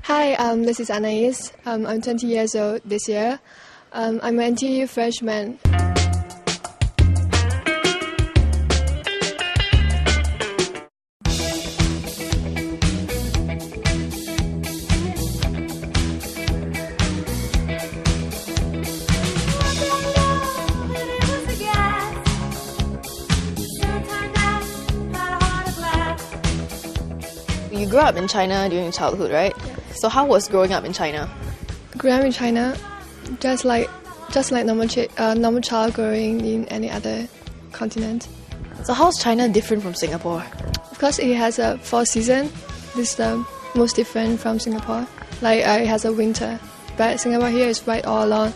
Hi, this is Anais. I'm 20 years old this year. I'm an NTU freshman. You grew up in China during childhood, right? Yeah. So how was growing up in China? Growing up in China, just like normal child growing in any other continent. So how's China different from Singapore? Of course, it has a fall season. This is the most different from Singapore. Like it has a winter, but Singapore here is right all along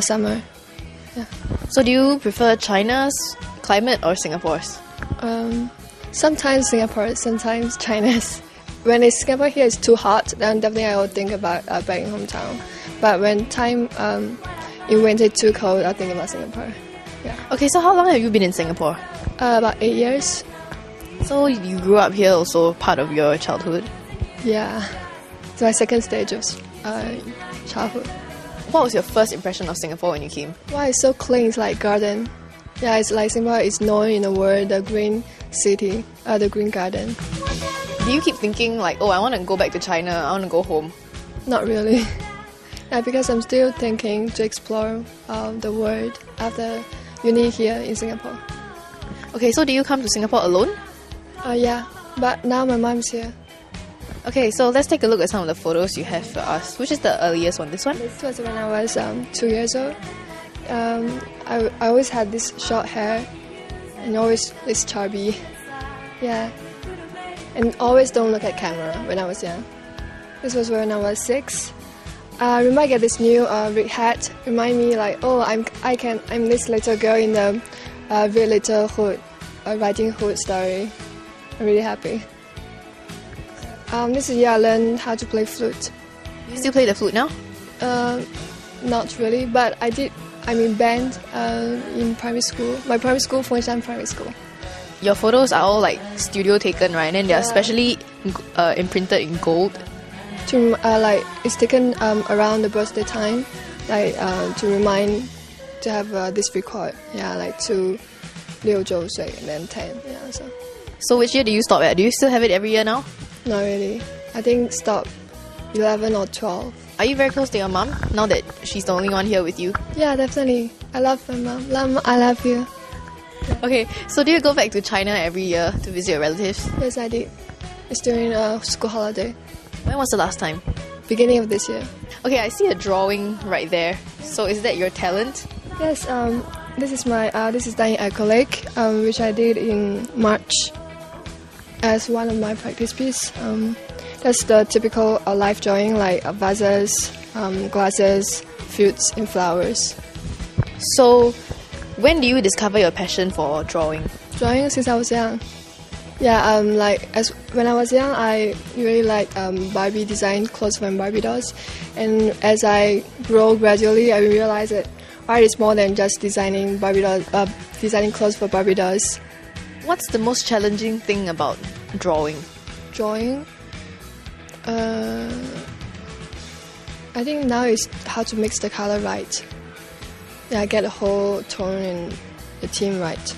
summer. Yeah. So do you prefer China's climate or Singapore's? Sometimes Singapore, sometimes China's. When it's Singapore here is too hot, then definitely I will think about back in hometown. But when time in winter too cold, I'll think about Singapore. Yeah. Okay, so how long have you been in Singapore? About 8 years. So you grew up here also part of your childhood? Yeah. It's my second stage of childhood. What was your first impression of Singapore when you came? Wow, it's so clean, it's like garden. Yeah, it's like Singapore is known in the world, the green city, the green garden. Do you keep thinking like, oh, I want to go back to China, I want to go home? Not really. Yeah, because I'm still thinking to explore the world after uni here in Singapore. Okay, so do you come to Singapore alone? Yeah, but now my mom's here. Okay, so let's take a look at some of the photos you have for us. Which is the earliest one? This one? This was when I was 2 years old. I always had this short hair and always this chubby. Yeah. And always don't look at camera when I was young. This was when I was 6. I remember I get this new red hat. Remind me like, oh, I'm this little girl in the Very Little Hood, writing Hood story. I'm really happy. This is year I learned how to play flute. You still play the flute now? Not really, but I'm in band in primary school. My primary school, Fengshan Primary School. Your photos are all like studio taken, right? And then they're specially imprinted in gold. To it's taken around the birthday time, to remind to have this record. Yeah, like 6岁 and then 10. Yeah, so. So which year do you stop at? Do you still have it every year now? Not really. I think stop 11 or 12. Are you very close to your mom now that she's the only one here with you? Yeah, definitely. I love my mom. Mom, I love you. Okay, so do you go back to China every year to visit your relatives? Yes, I did. It's during a school holiday. When was the last time? Beginning of this year. Okay, I see a drawing right there. So is that your talent? Yes, this is my this is done in acrylic, which I did in March as one of my practice pieces. That's the typical life drawing, like vases, glasses, fruits, and flowers. So, when do you discover your passion for drawing? Drawing since I was young. Yeah, when I was young, I really liked Barbie design clothes for Barbie dolls, and as I grow gradually, I realized that art is more than just designing designing clothes for Barbie dolls. What's the most challenging thing about drawing? Drawing? I think now is how to mix the color right. Yeah, get the whole tone and the theme right.